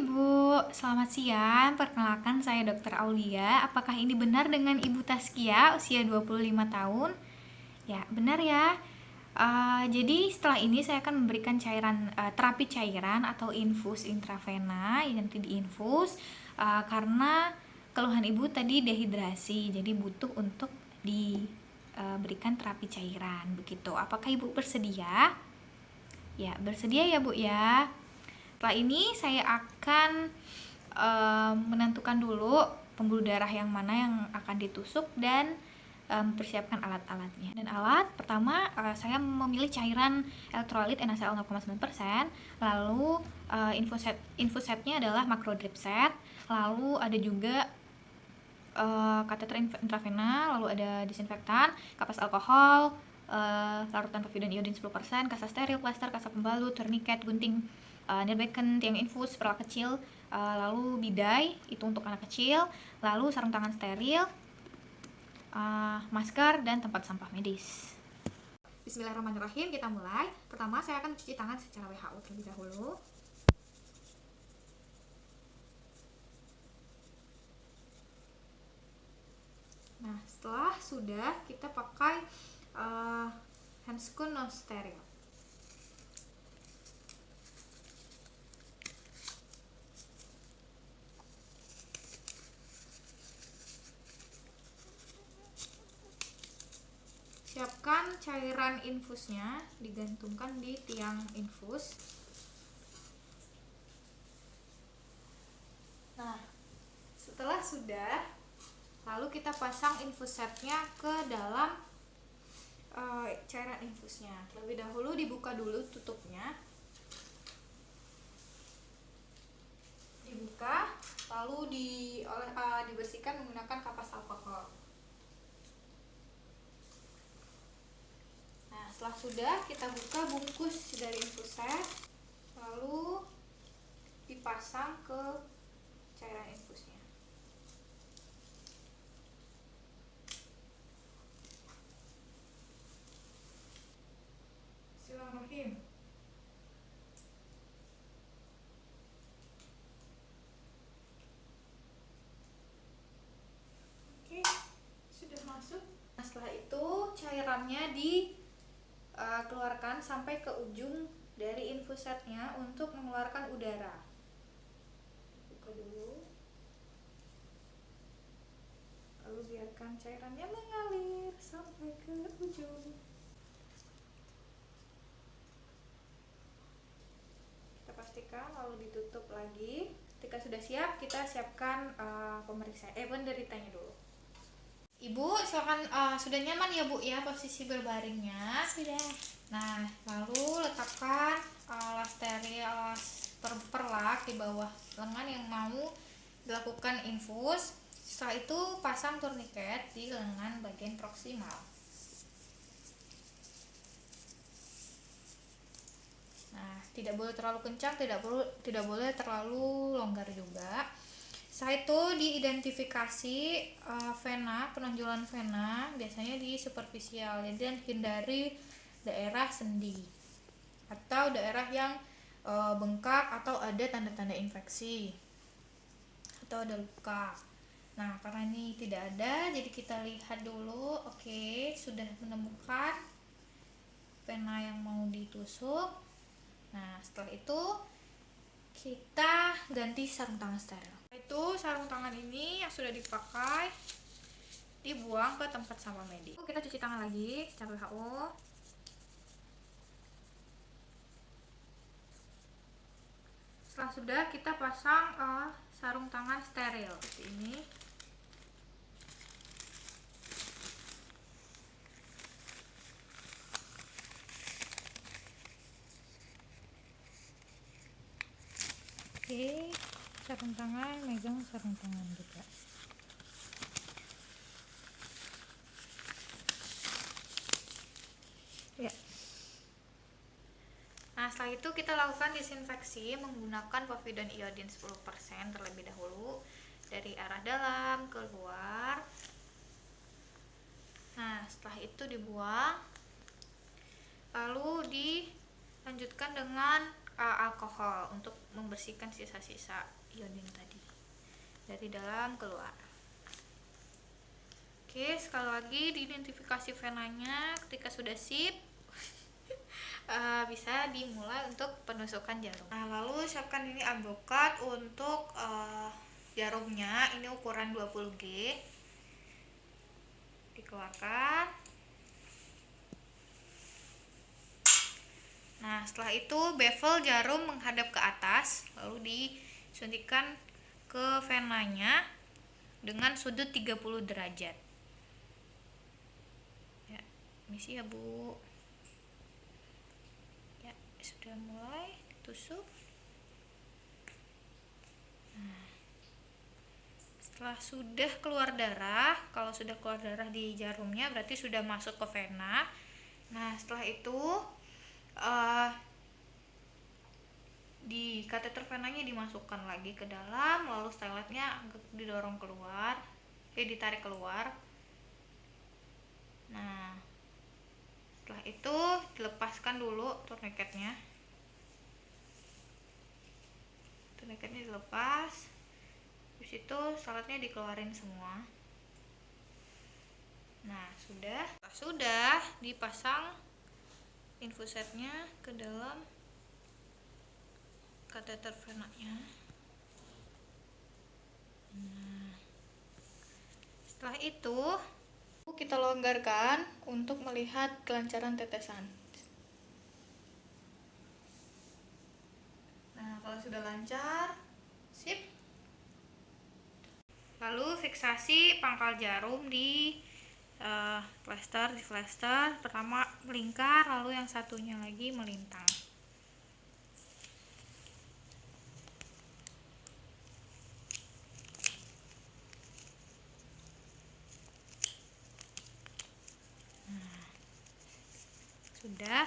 Ibu, selamat siang. Perkenalkan saya Dr. Aulia. Apakah ini benar dengan Ibu Taskia, usia 25 tahun? Ya, benar ya. Jadi setelah ini saya akan memberikan cairan terapi cairan atau infus intravena yang nanti diinfus karena keluhan Ibu tadi dehidrasi, jadi butuh untuk diberikan terapi cairan begitu. Apakah Ibu bersedia? Ya, bersedia ya Bu ya. Setelah ini saya akan menentukan dulu pembuluh darah yang mana yang akan ditusuk dan mempersiapkan alat-alatnya. Dan alat pertama saya memilih cairan elektrolit NaCl 0,9%, lalu infusetnya adalah macrodrip set, lalu ada juga kateter intravena, lalu ada disinfektan, kapas alkohol, larutan povidone iodin 10%, kasa steril, plaster, kasa pembalut, tourniquet, gunting, nail bacon, tiang infus, peral kecil, lalu bidai itu untuk anak kecil, lalu sarung tangan steril, masker, dan tempat sampah medis. Bismillahirrahmanirrahim, kita mulai. Pertama saya akan cuci tangan secara WHO terlebih dahulu. Nah, setelah sudah kita pakai handscoon non steril. Siapkan cairan infusnya, digantungkan di tiang infus. Nah, setelah sudah, lalu kita pasang infus setnya ke dalam cairan infusnya. Terlebih dahulu dibuka dulu tutupnya. Dibuka, lalu dibersihkan menggunakan kapas alkohol. Nah, setelah sudah, kita buka bungkus dari infuset, lalu dipasang ke cairan infusnya. Bismillahirrahmanirrahim. Oke, sudah masuk. Nah, setelah itu cairannya dikeluarkan sampai ke ujung dari infusetnya untuk mengeluarkan udara. Buka dulu. Lalu biarkan cairannya mengalir sampai ke ujung. Kita pastikan lalu ditutup lagi. Ketika sudah siap, kita siapkan penderitanya dulu. Ibu, silakan sudah nyaman ya Bu ya posisi berbaringnya? Sudah. Nah, lalu letakkan alas steril, alas perlak di bawah lengan yang mau dilakukan infus. Setelah itu pasang tourniquet di lengan bagian proksimal. Nah, tidak boleh terlalu kencang, tidak boleh terlalu longgar juga. Setelah itu diidentifikasi vena, penonjolan vena biasanya di superficial, dan hindari daerah sendi atau daerah yang bengkak atau ada tanda-tanda infeksi atau ada luka. Nah, karena ini tidak ada, jadi kita lihat dulu. Oke, sudah menemukan vena yang mau ditusuk. Nah, setelah itu kita ganti sarung tangan steril. Itu sarung tangan ini yang sudah dipakai dibuang ke tempat sampah medis. Kita cuci tangan lagi secara WHO. Setelah sudah, kita pasang sarung tangan steril seperti ini. Oke, sarung tangan, megang sarung tangan juga. Ya. Nah, setelah itu kita lakukan disinfeksi menggunakan povidone iodin 10% terlebih dahulu dari arah dalam ke luar. Nah, setelah itu dibuang. Lalu dilanjutkan dengan alkohol untuk membersihkan sisa-sisa iodin tadi dari dalam keluar. Oke, sekali lagi diidentifikasi venanya. Ketika sudah sip, bisa dimulai untuk penusukan jarum. Nah, lalu siapkan ini albokat untuk jarumnya. Ini ukuran 20G. Dikeluarkan. Nah, setelah itu bevel jarum menghadap ke atas, lalu disuntikkan ke venanya dengan sudut 30 derajat. Ya, misi ya, Bu. Ya, sudah mulai ditusuk. Nah, setelah sudah keluar darah, kalau sudah keluar darah di jarumnya berarti sudah masuk ke vena. Nah, setelah itu di kateter venanya dimasukkan lagi ke dalam, lalu styletnya didorong keluar, ditarik keluar. Nah, setelah itu dilepaskan dulu tourniquetnya. Tourniquetnya dilepas, terus itu styletnya dikeluarin semua. Nah, sudah dipasang infusetnya ke dalam kateter venanya. Nah, setelah itu kita longgarkan untuk melihat kelancaran tetesan. Nah, kalau sudah lancar, sip. Lalu fiksasi pangkal jarum di plester, pertama melingkar, lalu yang satunya lagi melintang. Nah, sudah.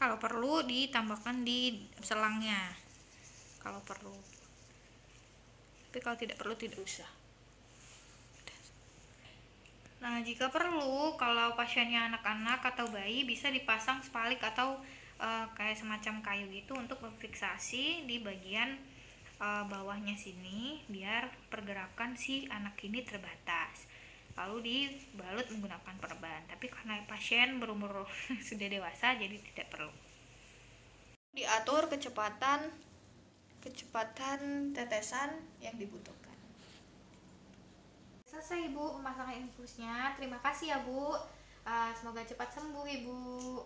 Kalau perlu ditambahkan di selangnya, kalau perlu. Tapi kalau tidak perlu tidak usah. Nah, jika perlu, kalau pasiennya anak-anak atau bayi, bisa dipasang spalik atau kayak semacam kayu gitu untuk memfiksasi di bagian bawahnya sini, biar pergerakan si anak ini terbatas. Lalu dibalut menggunakan perban. Tapi karena pasien berumur sudah dewasa, jadi tidak perlu. Diatur kecepatan tetesan yang dibutuhkan. Selesai, Ibu, memasang infusnya. Terima kasih ya, Bu. Semoga cepat sembuh, Ibu.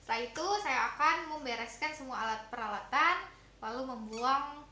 Setelah itu saya akan membereskan semua alat peralatan, lalu membuang